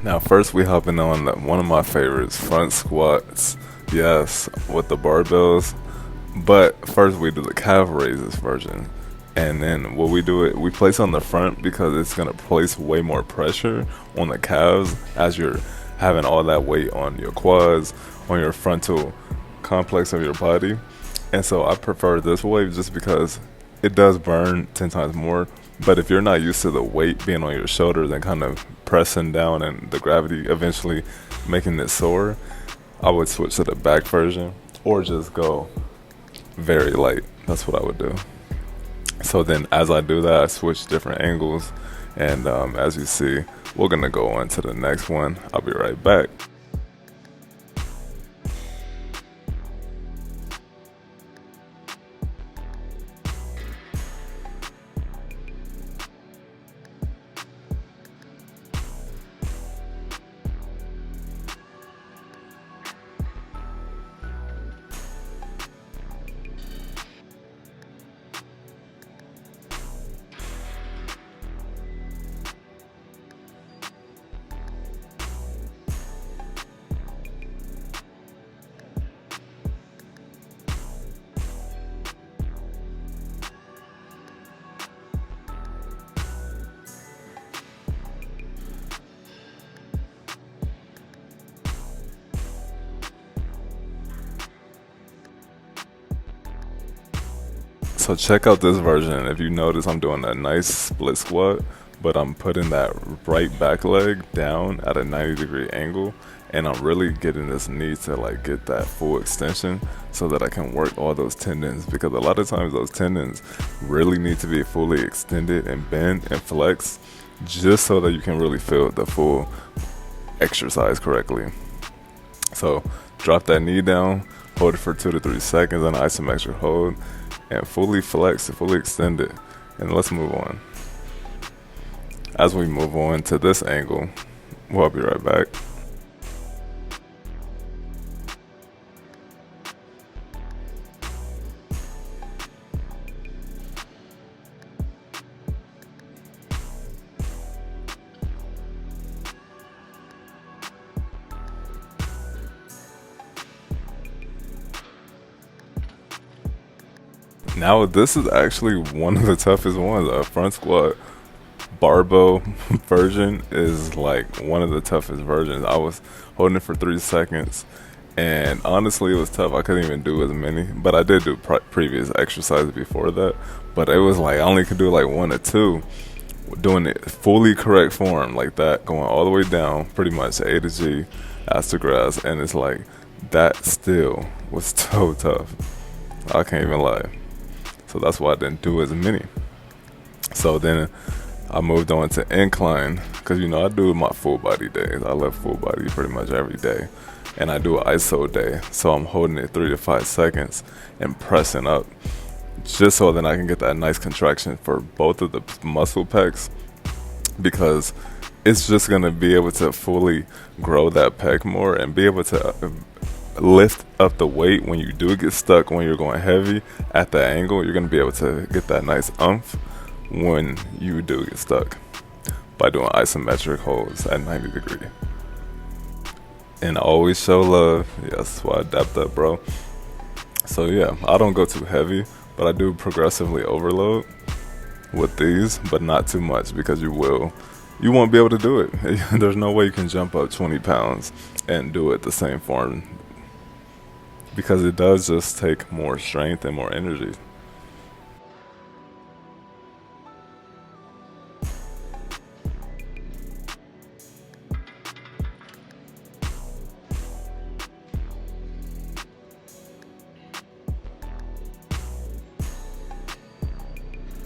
Now, first we hopping on one of my favorites, front squats. Yes, with the barbells. But first we do the calf raises version. And then what we do it, we place on the front because it's gonna place way more pressure on the calves as you're having all that weight on your quads, on your frontal complex of your body. And so I prefer this way just because it does burn 10 times more. But if you're not used to the weight being on your shoulders and kind of pressing down and the gravity eventually making it sore, I would switch to the back version or just go very light. That's what I would do. So then as I do that, I switch different angles. And as you see, we're going to go on to the next one. I'll be right back. So check out this version. If you notice, I'm doing a nice split squat, but I'm putting that right back leg down at a 90-degree angle, and I'm really getting this knee to like get that full extension so that I can work all those tendons, because a lot of times those tendons really need to be fully extended and bent and flexed just so that you can really feel the full exercise correctly. So drop that knee down, hold it for 2 to 3 seconds on isometric hold, and fully flex it, fully extend it. And let's move on. As we move on to this angle, we'll be right back. Now this is actually one of the toughest ones. A front squat barbell version is like one of the toughest versions. I was holding it for 3 seconds, and honestly, it was tough. I couldn't even do as many, but I did do previous exercises before that. But it was like I only could do like one or two, doing it fully correct form like that, going all the way down, pretty much A to G, ass to grass, and it's like that still was so tough. I can't even lie. So that's why I didn't do as many. So then I moved on to incline because I do my full body days. I lift full body pretty much every day, and I do an ISO day. So I'm holding it 3 to 5 seconds and pressing up, just so then I can get that nice contraction for both of the muscle pecs, because it's just gonna be able to fully grow that pec more and be able to lift up the weight when you do get stuck, when you're going heavy at the angle. You're going to be able to get that nice umph when you do get stuck by doing isometric holds at 90 degree. And always show love. Yes, that's why I dapped up, bro. So yeah, I don't go too heavy, but I do progressively overload with these, but not too much, because you won't be able to do it. There's no way you can jump up 20 pounds and do it the same form, because it does just take more strength and more energy.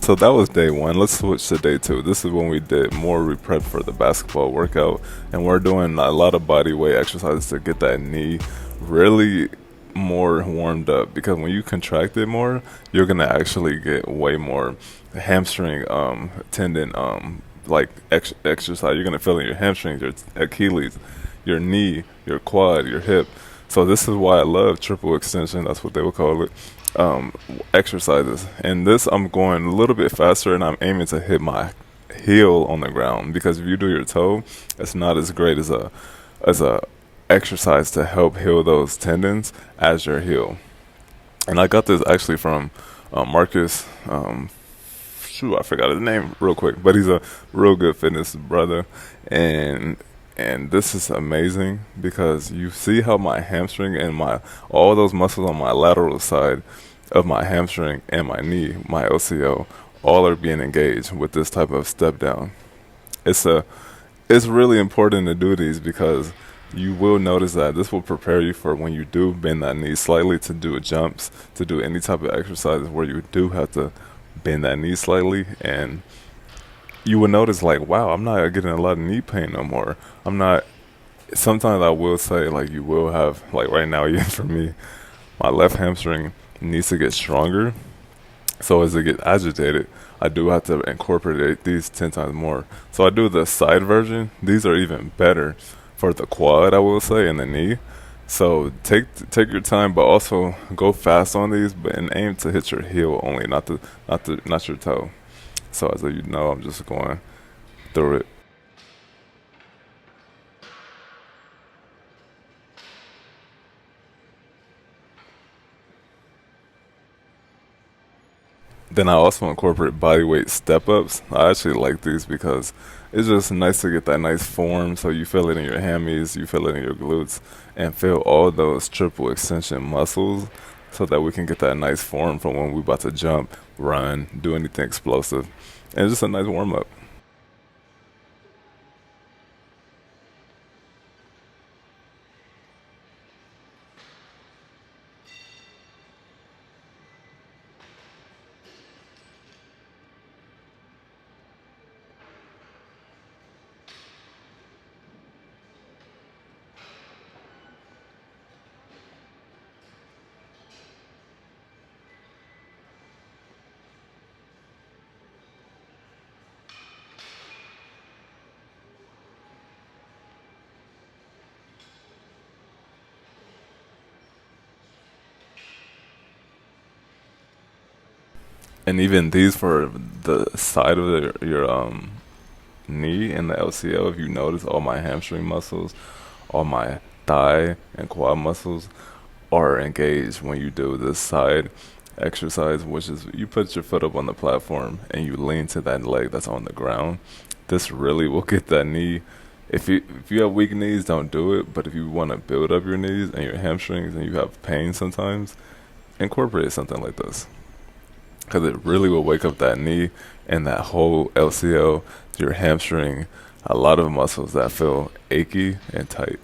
So that was day one. Let's switch to day two. This is when we did more re-prep for the basketball workout, and we're doing a lot of body weight exercises to get that knee really more warmed up, because when you contract it more, you're gonna actually get way more hamstring tendon like exercise. You're gonna feel in your hamstrings, your Achilles, your knee, your quad, your hip. So this is why I love triple extension. That's what they would call it. Um, Exercises. And this, I'm going a little bit faster, and I'm aiming to hit my heel on the ground, because if you do your toe, it's not as great as a exercise to help heal those tendons as your heel. And I got this actually from Marcus. Shoot, I forgot his name real quick, but he's a real good fitness brother, and this is amazing because you see how my hamstring and my all those muscles on my lateral side of my hamstring and my knee, my LCO, all are being engaged with this type of step down. It's a it's really important to do these because you will notice that this will prepare you for when you do bend that knee slightly to do jumps, to do any type of exercises where you do have to bend that knee slightly, and you will notice like, wow, I'm not getting a lot of knee pain no more. I'm not. Sometimes I will say like you will have like right now, even for me, my left hamstring needs to get stronger. So as it gets agitated, I do have to incorporate these 10 times more. So I do the side version. These are even better for the quad, I will say, and the knee. So take your time, but also go fast on these, but and aim to hit your heel only, not your toe. So as you know, I'm just going through it. Then I also incorporate body weight step ups. I actually like these because it's just nice to get that nice form. So you feel it in your hammies, you feel it in your glutes, and feel all those triple extension muscles so that we can get that nice form from when we're about to jump, run, do anything explosive. And it's just a nice warm up. And even these for the side of your knee and the LCL, if you notice, all my hamstring muscles, all my thigh and quad muscles are engaged when you do this side exercise, which is you put your foot up on the platform and you lean to that leg that's on the ground. This really will get that knee. If you have weak knees, don't do it. But if you want to build up your knees and your hamstrings and you have pain sometimes, incorporate something like this because it really will wake up that knee and that whole LCL, your hamstring, a lot of muscles that feel achy and tight.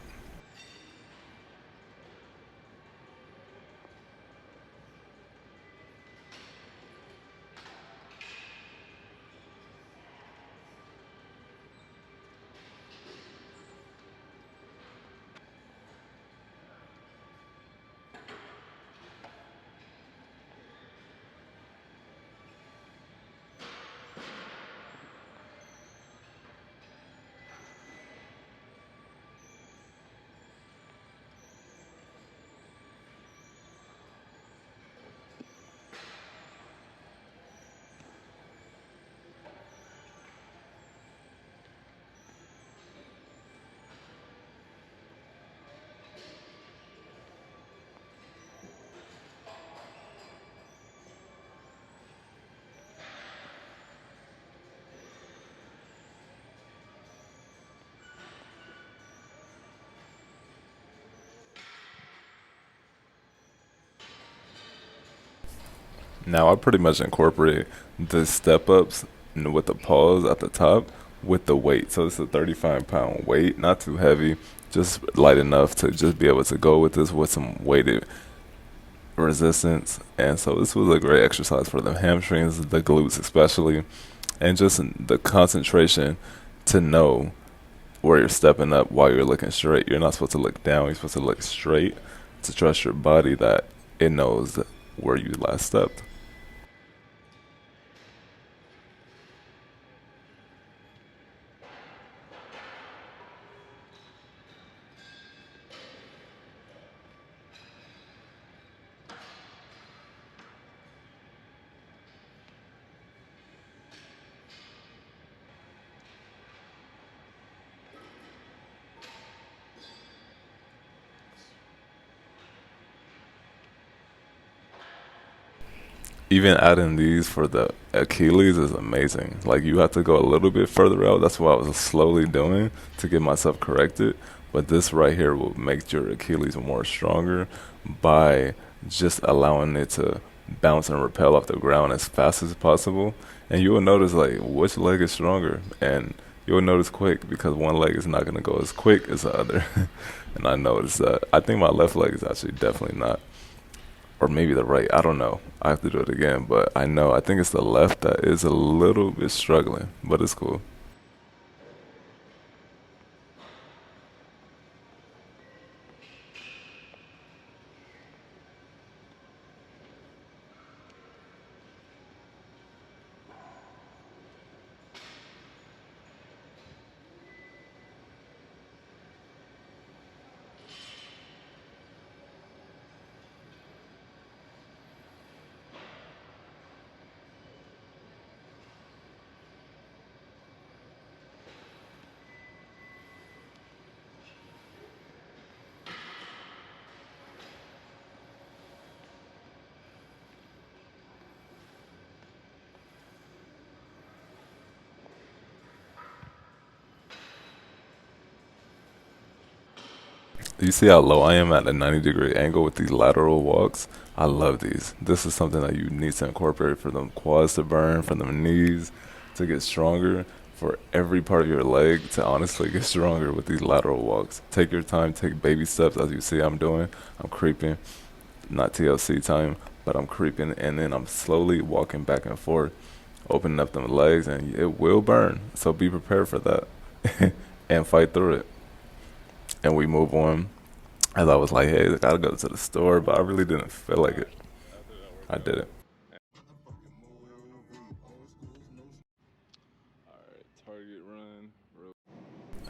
Now I pretty much incorporate the step ups with the pause at the top with the weight. So it's a 35-pound weight, not too heavy, just light enough to just be able to go with this with some weighted resistance. And so this was a great exercise for the hamstrings, the glutes especially, and just the concentration to know where you're stepping up while you're looking straight. You're not supposed to look down, you're supposed to look straight to trust your body that it knows where you last stepped. Even adding these for the Achilles is amazing. Like you have to go a little bit further out. That's what I was slowly doing to get myself corrected. But this right here will make your Achilles more stronger by just allowing it to bounce and repel off the ground as fast as possible. And you will notice like which leg is stronger, and you'll notice quick because one leg is not gonna go as quick as the other. And I noticed that. I think my left leg is actually definitely not, or maybe the right. I don't know. I have to do it again, but I know. I think it's the left that is a little bit struggling, but it's cool. You see how low I am at a 90-degree angle with these lateral walks? I love these. This is something that you need to incorporate for them quads to burn, for them knees to get stronger, for every part of your leg to honestly get stronger with these lateral walks. Take your time, take baby steps as you see I'm doing. I'm creeping, not TLC time, but I'm creeping and then I'm slowly walking back and forth, opening up them legs, and it will burn. So be prepared for that and fight through it. And we move on. As I was like, hey, I gotta go to the store, but I really didn't feel like it. I did it. Alright, Target run.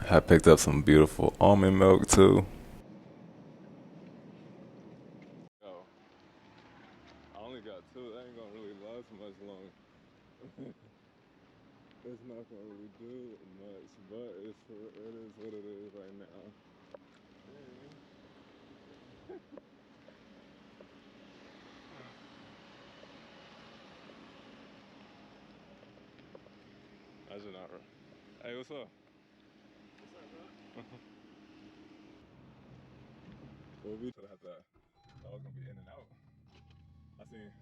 I picked up some beautiful almond milk too. Oh, I only got two. That ain't gonna really last much longer. It's not gonna really do much, but it is what it is right now. I should not. Hey, what's up? Well, we could have that. I was gonna be in and out. I seen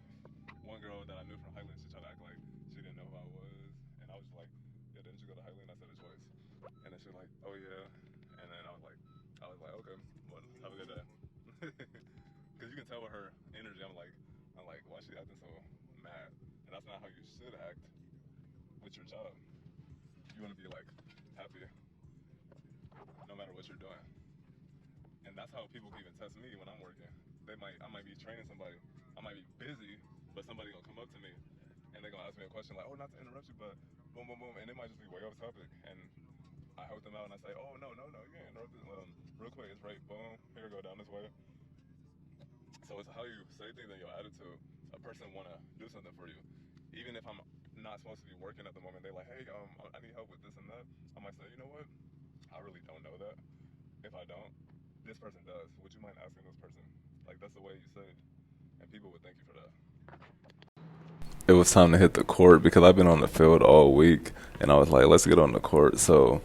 one girl that I knew from Highland. She tried to act like she didn't know who I was, and I was just like, "Yeah, didn't you go to Highland?" I said it twice, and then she was like, "Oh yeah," and then I was like, "Okay, well, have a good day." Because you can tell with her energy. I'm like, why is she acting so mad? And that's not how you should act with your job. You want to be like happy no matter what you're doing. And that's how people can even test me when I'm working. I might be training somebody. I might be busy, but somebody gonna come up to me and they're gonna ask me a question like, oh, not to interrupt you, but boom, boom, boom, and it might just be way off topic. And I help them out and I say, oh, no, no, no, you can't interrupt this. Real quick, it's right, boom, here, go down this way. So it's how you say things and your attitude. A person wanna do something for you, even if I'm not supposed to be working at the moment. They're like, hey, I need help with this and that. I might say, you know what? I really don't know that. If I don't, this person does. Would you mind asking this person? Like that's the way you say it, and people would thank you for that. It was time to hit the court because I've been on the field all week, and I was like, let's get on the court. So,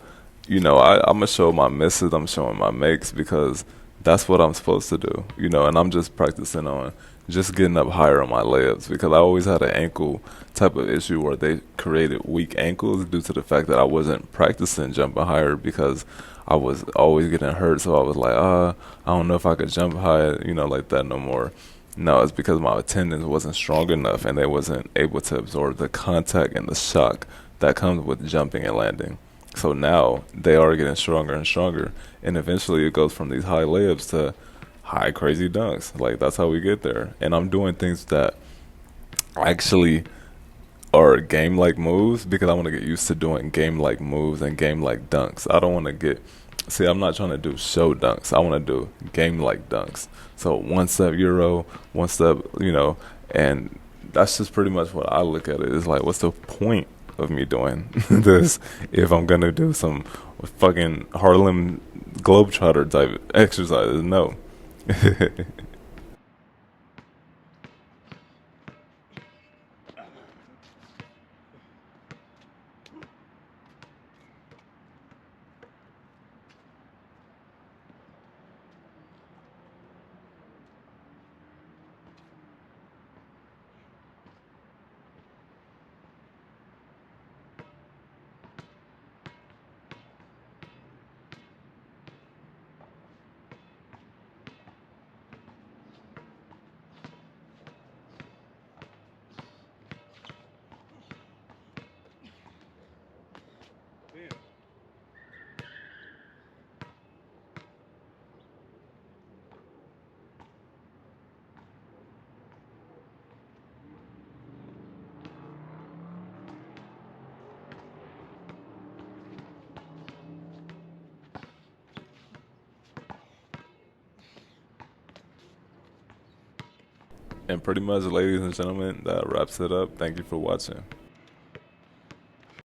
I'm gonna show my misses, I'm showing my makes because that's what I'm supposed to do, and I'm just practicing on just getting up higher on my layups because I always had an ankle type of issue where they created weak ankles due to the fact that I wasn't practicing jumping higher because I was always getting hurt. So I was like, I don't know if I could jump high, like that no more. No, it's because my tendons wasn't strong enough and they wasn't able to absorb the contact and the shock that comes with jumping and landing. So now they are getting stronger and stronger, and eventually it goes from these high layups to high crazy dunks. Like that's how we get there. And I'm doing things that actually are game like moves because I want to get used to doing game like moves and game like dunks. I don't want to get see. I'm not trying to do show dunks. I want to do game like dunks. So one step euro, one step, and that's just pretty much what I look at it. It's like, what's the point of me doing this if I'm gonna do some fucking Harlem Globetrotter type exercises?. No. And pretty much, ladies and gentlemen, that wraps it up. Thank you for watching.